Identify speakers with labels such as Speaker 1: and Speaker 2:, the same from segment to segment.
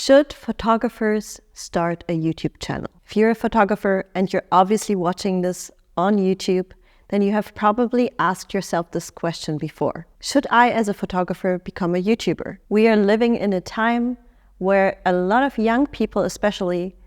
Speaker 1: Should photographers start a YouTube channel? If you're a photographer and you're obviously watching this on YouTube, then you have probably asked yourself this question before. Should I, as a photographer, become a YouTuber? We are living in a time where a lot of young people especially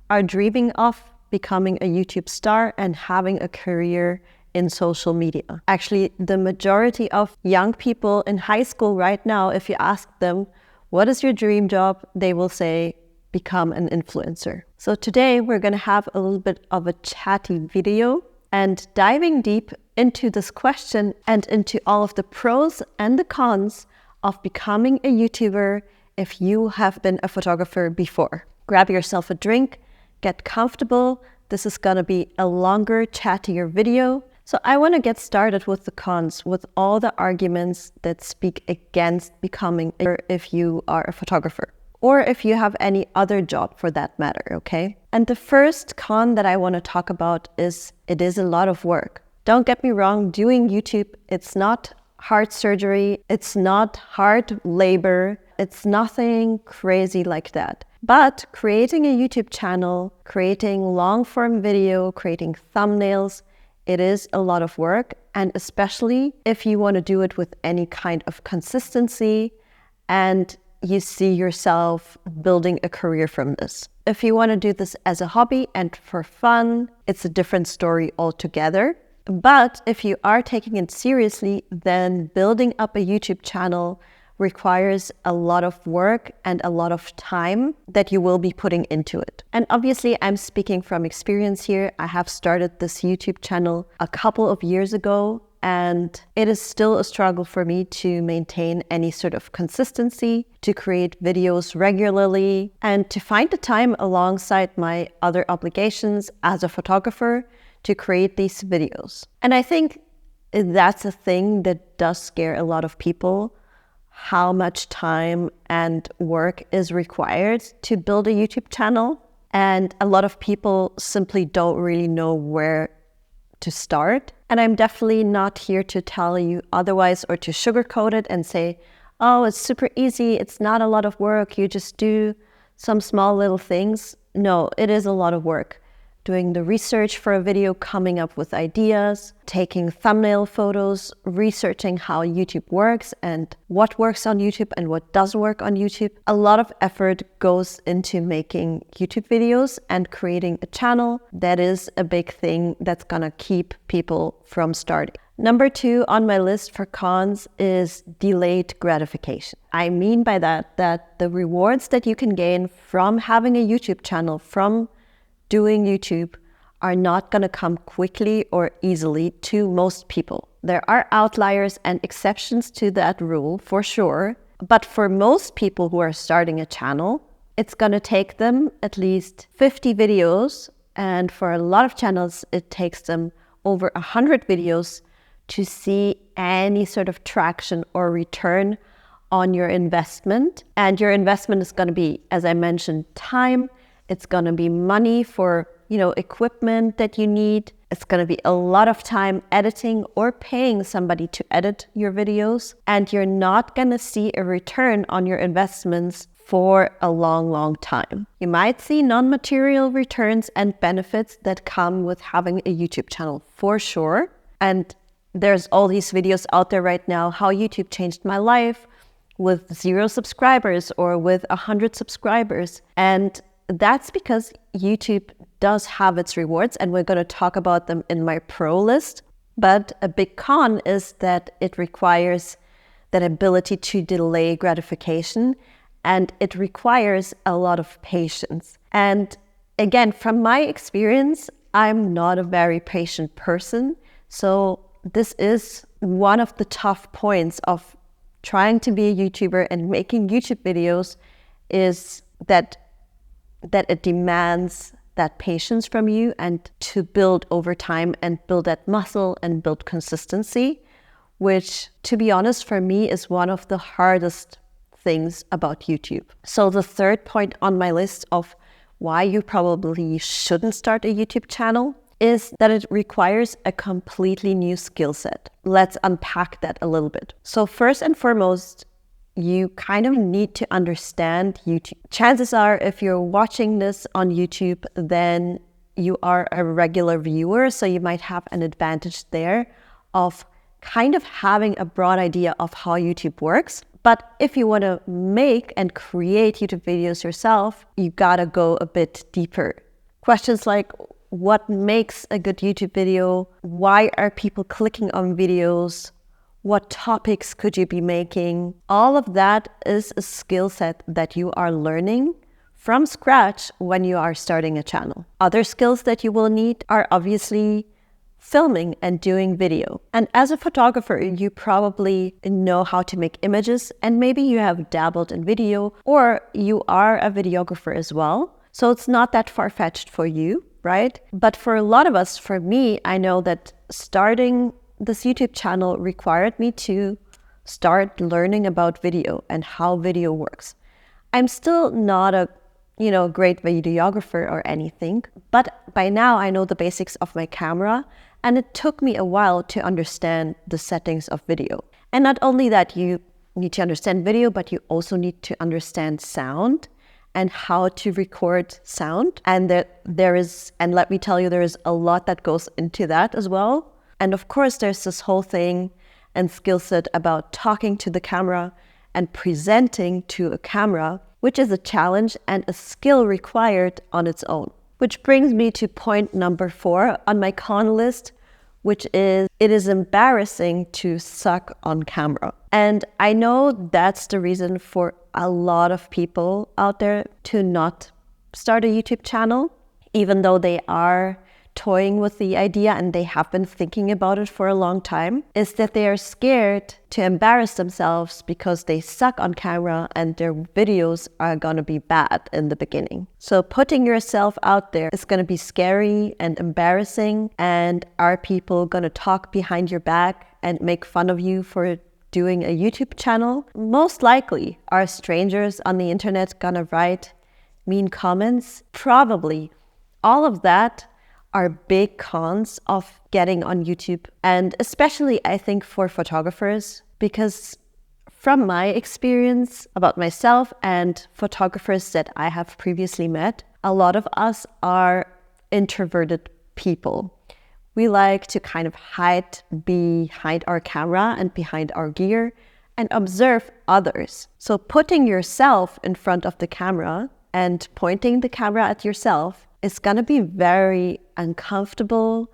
Speaker 1: are dreaming of becoming a YouTube star and having a career in social media. Actually, the majority of young people in high school right now, if you ask them, what is your dream job? They will say, become an influencer. So today we're going to have a little bit of a chatty video and diving deep into this question and into all of the pros and the cons of becoming a YouTuber if you have been a photographer before. Grab yourself a drink, get comfortable. This is going to be a longer, chattier video. So I want to get started with the cons, with all the arguments that speak against becoming if you are a photographer or if you have any other job for that matter, okay? And the first con that I want to talk about is it is a lot of work. Don't get me wrong, doing YouTube, it's not heart surgery, it's not hard labor, it's nothing crazy like that. But creating a YouTube channel, creating long form video, creating thumbnails, it is a lot of work, and especially if you want to do it with any kind of consistency and you see yourself building a career from this. If you want to do this as a hobby and for fun, it's a different story altogether. But if you are taking it seriously, then building up a YouTube channel requires a lot of work and a lot of time that you will be putting into it. And obviously, I'm speaking from experience here. I have started this YouTube channel a couple of years ago, and it is still a struggle for me to maintain any sort of consistency, to create videos regularly, and to find the time alongside my other obligations as a photographer to create these videos. And I think that's a thing that does scare a lot of people, how much time and work is required to build a YouTube channel. And a lot of people simply don't really know where to start. And I'm definitely not here to tell you otherwise or to sugarcoat it and say, oh, it's super easy, it's not a lot of work, you just do some small little things. No, it is a lot of work. Doing the research for a video, coming up with ideas, taking thumbnail photos, researching how YouTube works and what works on YouTube and what doesn't work on YouTube. A lot of effort goes into making YouTube videos and creating a channel. That is a big thing that's gonna keep people from starting. Number 2 on my list for cons is delayed gratification. I mean by that the rewards that you can gain from having a YouTube channel, from doing YouTube, are not going to come quickly or easily to most people. There are outliers and exceptions to that rule for sure, but for most people who are starting a channel, it's going to take them at least 50 videos, and for a lot of channels, it takes them over 100 videos to see any sort of traction or return on your investment. And your investment is going to be, as I mentioned, time. It's going to be money for, equipment that you need. It's going to be a lot of time editing or paying somebody to edit your videos. And you're not going to see a return on your investments for a long, long time. You might see non-material returns and benefits that come with having a YouTube channel for sure. And there's all these videos out there right now, how YouTube changed my life with 0 subscribers or with 100 subscribers. And that's because YouTube does have its rewards, and we're going to talk about them in my pro list. But a big con is that it requires that ability to delay gratification, and it requires a lot of patience. And again, from my experience, I'm not a very patient person. So this is one of the tough points of trying to be a YouTuber and making YouTube videos, is that it demands that patience from you and to build over time and build that muscle and build consistency, which, to be honest, for me is one of the hardest things about YouTube. So the third point on my list of why you probably shouldn't start a YouTube channel is that it requires a completely new skill set. Let's unpack that a little bit. So first and foremost, you kind of need to understand YouTube. Chances are, if you're watching this on YouTube, then you are a regular viewer, so you might have an advantage there of kind of having a broad idea of how YouTube works. But if you want to make and create YouTube videos yourself, you gotta go a bit deeper. Questions like, what makes a good YouTube video? Why are people clicking on videos? What topics could you be making? All of that is a skill set that you are learning from scratch when you are starting a channel. Other skills that you will need are obviously filming and doing video. And as a photographer, you probably know how to make images, and maybe you have dabbled in video, or you are a videographer as well. So it's not that far-fetched for you, right? But for a lot of us, for me, I know that starting this YouTube channel required me to start learning about video and how video works. I'm still not a great videographer or anything, but by now I know the basics of my camera, and it took me a while to understand the settings of video. And not only that, you need to understand video, but you also need to understand sound and how to record sound. And let me tell you, there is a lot that goes into that as well. And of course, there's this whole thing and skill set about talking to the camera and presenting to a camera, which is a challenge and a skill required on its own. Which brings me to point number 4 on my con list, which is, it is embarrassing to suck on camera. And I know that's the reason for a lot of people out there to not start a YouTube channel, even though they are toying with the idea and they have been thinking about it for a long time, is that they are scared to embarrass themselves because they suck on camera and their videos are gonna be bad in the beginning. So putting yourself out there is gonna be scary and embarrassing, and are people gonna talk behind your back and make fun of you for doing a YouTube channel? Most likely. Are strangers on the internet gonna write mean comments? Probably. All of that are big cons of getting on YouTube, and especially I think for photographers, because from my experience about myself and photographers that I have previously met, a lot of us are introverted people. We like to kind of hide behind our camera and behind our gear and observe others. So putting yourself in front of the camera and pointing the camera at yourself is going to be very uncomfortable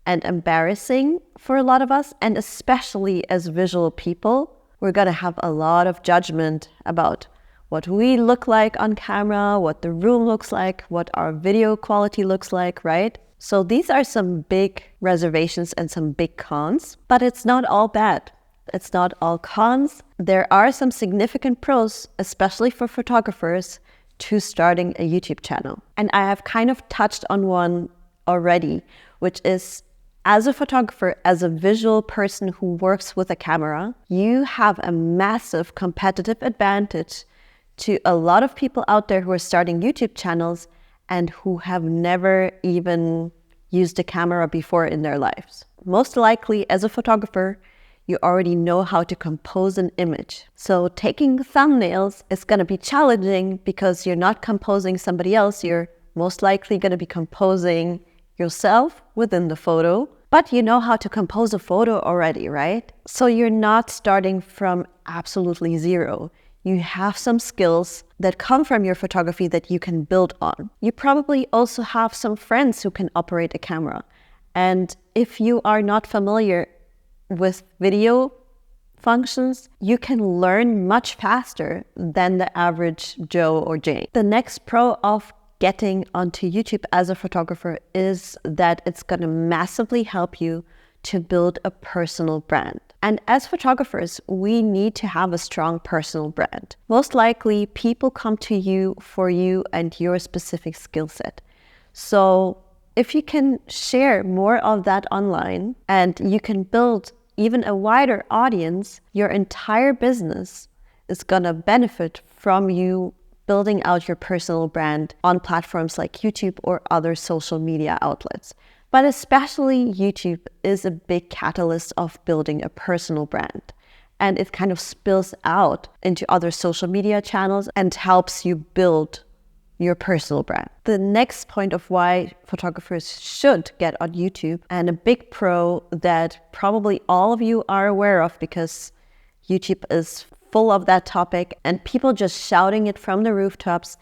Speaker 1: and embarrassing for a lot of us. And especially as visual people, we're going to have a lot of judgment about what we look like on camera, what the room looks like, what our video quality looks like, right? So these are some big reservations and some big cons, but it's not all bad. It's not all cons. There are some significant pros, especially for photographers, to starting a YouTube channel. And I have kind of touched on one already, which is, as a photographer, as a visual person who works with a camera, you have a massive competitive advantage to a lot of people out there who are starting YouTube channels and who have never even used a camera before in their lives. Most likely, as a photographer, you already know how to compose an image. So taking thumbnails is going to be challenging because you're not composing somebody else. You're most likely going to be composing yourself within the photo, but you know how to compose a photo already, right? So you're not starting from absolutely zero. You have some skills that come from your photography that you can build on. You probably also have some friends who can operate a camera. And if you are not familiar with video functions, you can learn much faster than the average Joe or Jane. The next pro of getting onto YouTube as a photographer is that it's going to massively help you to build a personal brand. And as photographers, we need to have a strong personal brand. Most likely, people come to you for you and your specific skill set. So if you can share more of that online and you can build even a wider audience, your entire business is gonna benefit from you building out your personal brand on platforms like YouTube or other social media outlets. But especially YouTube is a big catalyst of building a personal brand. and it kind of spills out into other social media channels and helps you build your personal brand. The next point of why photographers should get on YouTube, and a big pro that probably all of you are aware of because YouTube is full of that topic and people just shouting it from the rooftops,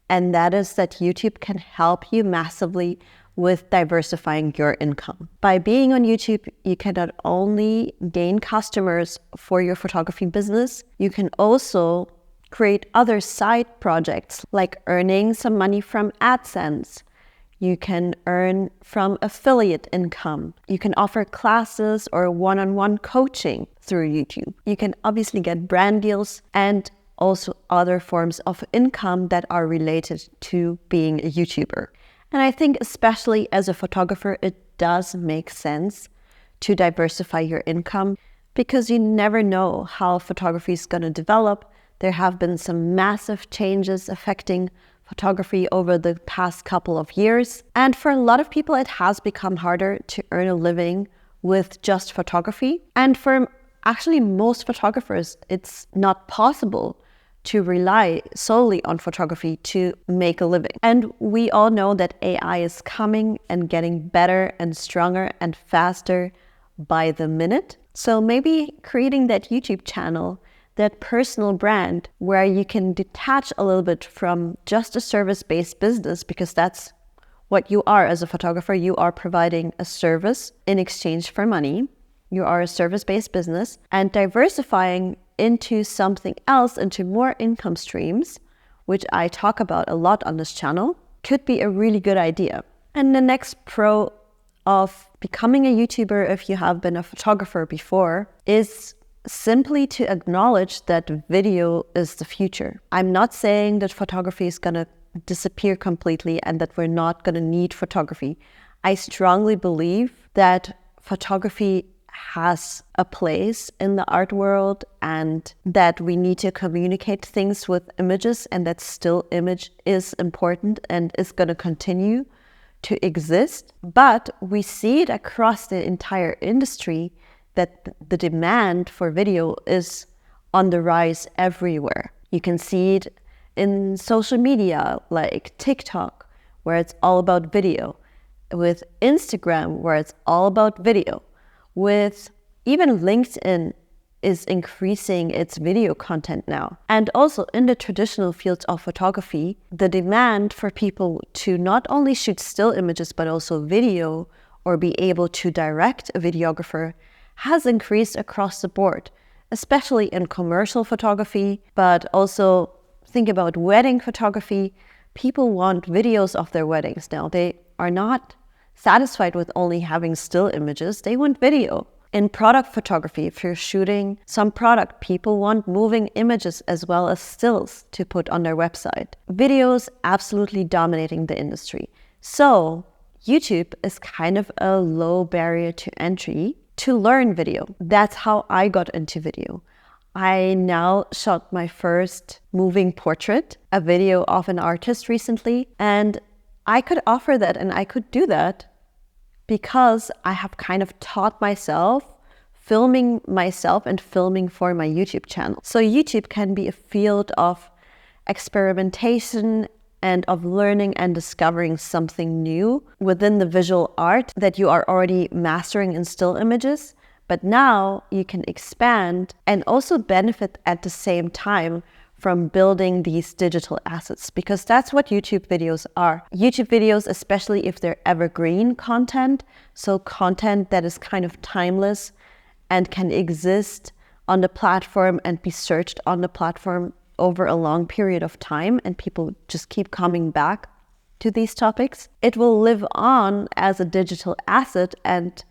Speaker 1: and that is that YouTube can help you massively with diversifying your income. By being on YouTube, you can not only gain customers for your photography business, you can also create other side projects like earning some money from AdSense. You can earn from affiliate income. You can offer classes or one-on-one coaching through YouTube. You can obviously get brand deals and also other forms of income that are related to being a YouTuber. And I think especially as a photographer, it does make sense to diversify your income because you never know how photography is going to develop. There have been some massive changes affecting photography over the past couple of years. And for a lot of people, it has become harder to earn a living with just photography. And for actually most photographers, it's not possible to rely solely on photography to make a living. And we all know that AI is coming and getting better and stronger and faster by the minute. So maybe creating that YouTube channel, that personal brand where you can detach a little bit from just a service-based business, because that's what you are as a photographer. You are providing a service in exchange for money. You are a service-based business, and diversifying into something else, into more income streams, which I talk about a lot on this channel, could be a really good idea. And the next pro of becoming a YouTuber, if you have been a photographer before, is simply to acknowledge that video is the future. I'm not saying that photography is going to disappear completely and that we're not going to need photography. I strongly believe that photography has a place in the art world and that we need to communicate things with images, and that still image is important and is going to continue to exist. But we see it across the entire industry that the demand for video is on the rise everywhere. You can see it in social media like TikTok, where it's all about video, with Instagram, where it's all about video, with even LinkedIn is increasing its video content now. And also in the traditional fields of photography, the demand for people to not only shoot still images, but also video, or be able to direct a videographer, has increased across the board, especially in commercial photography, but also think about wedding photography. People want videos of their weddings now. They are not satisfied with only having still images. They want video. In product photography, if you're shooting some product, people want moving images as well as stills to put on their website. Video is absolutely dominating the industry. So YouTube is kind of a low barrier to entry to learn video. That's how I got into video. I now shot my first moving portrait, a video of an artist recently, and I could offer that and I could do that because I have kind of taught myself, filming myself and filming for my YouTube channel. So YouTube can be a field of experimentation and of learning and discovering something new within the visual art that you are already mastering in still images. But now you can expand and also benefit at the same time from building these digital assets, because that's what YouTube videos are. YouTube videos, especially if they're evergreen content, so content that is kind of timeless and can exist on the platform and be searched on the platform over a long period of time, and people just keep coming back to these topics. It will live on as a digital asset and,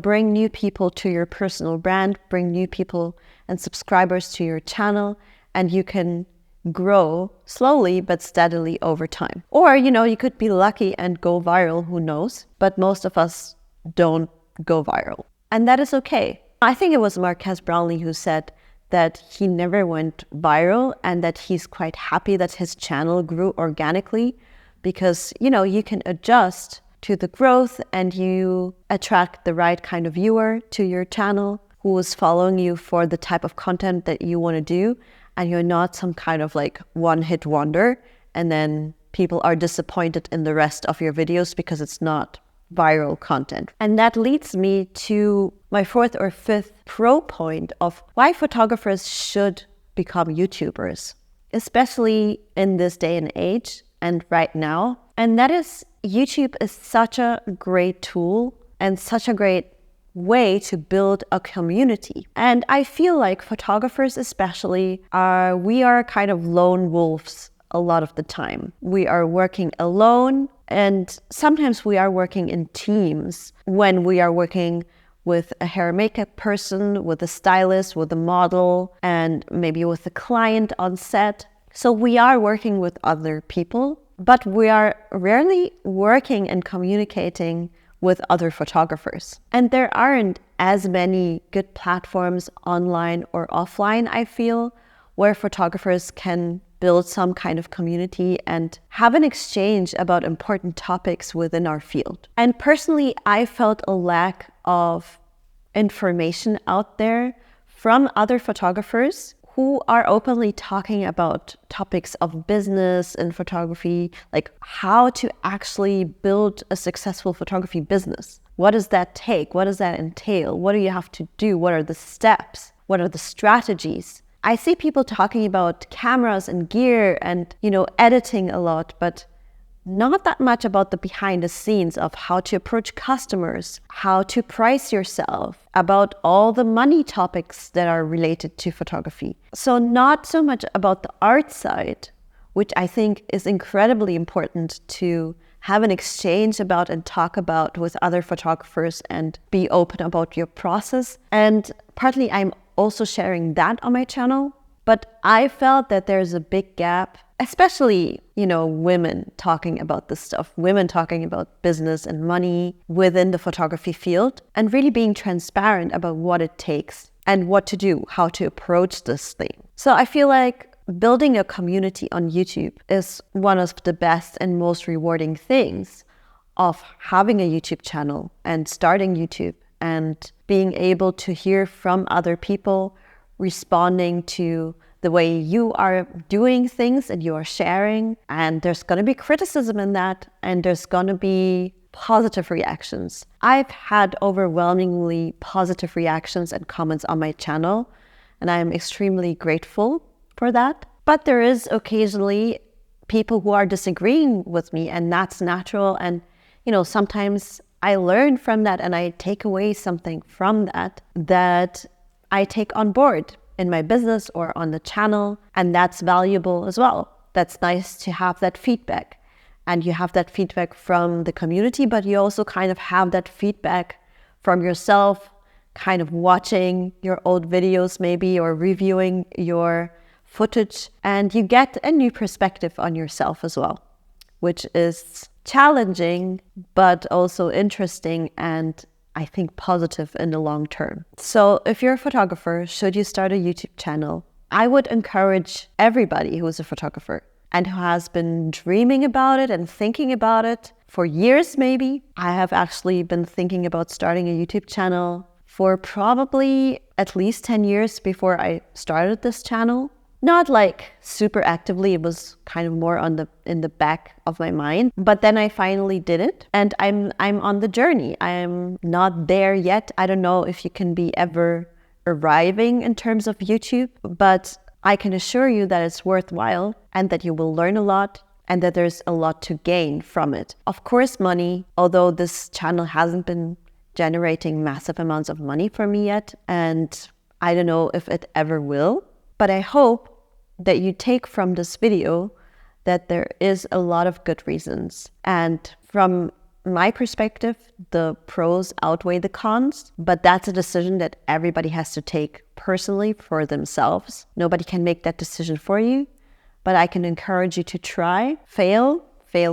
Speaker 1: bring new people to your personal brand, bring new people and subscribers to your channel, and you can grow slowly but steadily over time. Or, you could be lucky and go viral, who knows? But most of us don't go viral. And that is okay. I think it was Marques Brownlee who said that he never went viral and that he's quite happy that his channel grew organically because, you can adjust to the growth and you attract the right kind of viewer to your channel who is following you for the type of content that you want to do, and you're not some kind of like one-hit wonder, and then people are disappointed in the rest of your videos because it's not viral content. And that leads me to my fourth or fifth pro point of why photographers should become YouTubers, especially in this day and age and right now. And that is, YouTube is such a great tool and such a great way to build a community. And I feel like photographers especially we are kind of lone wolves a lot of the time. We are working alone, and sometimes we are working in teams when we are working with a hair and makeup person, with a stylist, with a model, and maybe with a client on set. So we are working with other people, but we are rarely working and communicating with other photographers. And there aren't as many good platforms online or offline, I feel, where photographers can build some kind of community and have an exchange about important topics within our field. And personally, I felt a lack of information out there from other photographers who are openly talking about topics of business and photography, like how to actually build a successful photography business. What does that take? What does that entail? What do you have to do? What are the steps? What are the strategies? I see people talking about cameras and gear and, editing a lot, but not that much about the behind the scenes of how to approach customers, how to price yourself, about all the money topics that are related to photography. So not so much about the art side, which I think is incredibly important to have an exchange about and talk about with other photographers and be open about your process. And partly I'm also sharing that on my channel, but I felt that there's a big gap, especially, women talking about this stuff, women talking about business and money within the photography field, and really being transparent about what it takes and what to do, how to approach this thing. So I feel like building a community on YouTube is one of the best and most rewarding things of having a YouTube channel and starting YouTube and being able to hear from other people, responding to the way you are doing things and you are sharing. And there's going to be criticism in that, and there's going to be positive reactions. I've had overwhelmingly positive reactions and comments on my channel, and I'm extremely grateful for that. But there is occasionally people who are disagreeing with me, and that's natural. And, sometimes I learn from that and I take away something from that I take on board in my business or on the channel, and that's valuable as well. That's nice to have that feedback, and you have that feedback from the community, but you also kind of have that feedback from yourself, kind of watching your old videos maybe, or reviewing your footage, and you get a new perspective on yourself as well, which is challenging but also interesting and I think positive in the long term. So if you're a photographer, should you start a YouTube channel? I would encourage everybody who is a photographer and who has been dreaming about it and thinking about it for years maybe. I have actually been thinking about starting a YouTube channel for probably at least 10 years before I started this channel. Not like super actively, it was kind of more in the back of my mind. But then I finally did it, and I'm on the journey. I'm not there yet. I don't know if you can be ever arriving in terms of YouTube, but I can assure you that it's worthwhile and that you will learn a lot and that there's a lot to gain from it. Of course, money, although this channel hasn't been generating massive amounts of money for me yet, and I don't know if it ever will, but I hope that you take from this video that there is a lot of good reasons. And from my perspective, the pros outweigh the cons, but that's a decision that everybody has to take personally for themselves. Nobody can make that decision for you, but I can encourage you to try, fail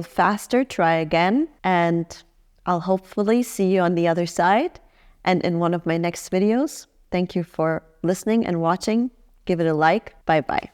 Speaker 1: faster, try again, and I'll hopefully see you on the other side and in one of my next videos. Thank you for listening and watching. Give it a like. Bye-bye.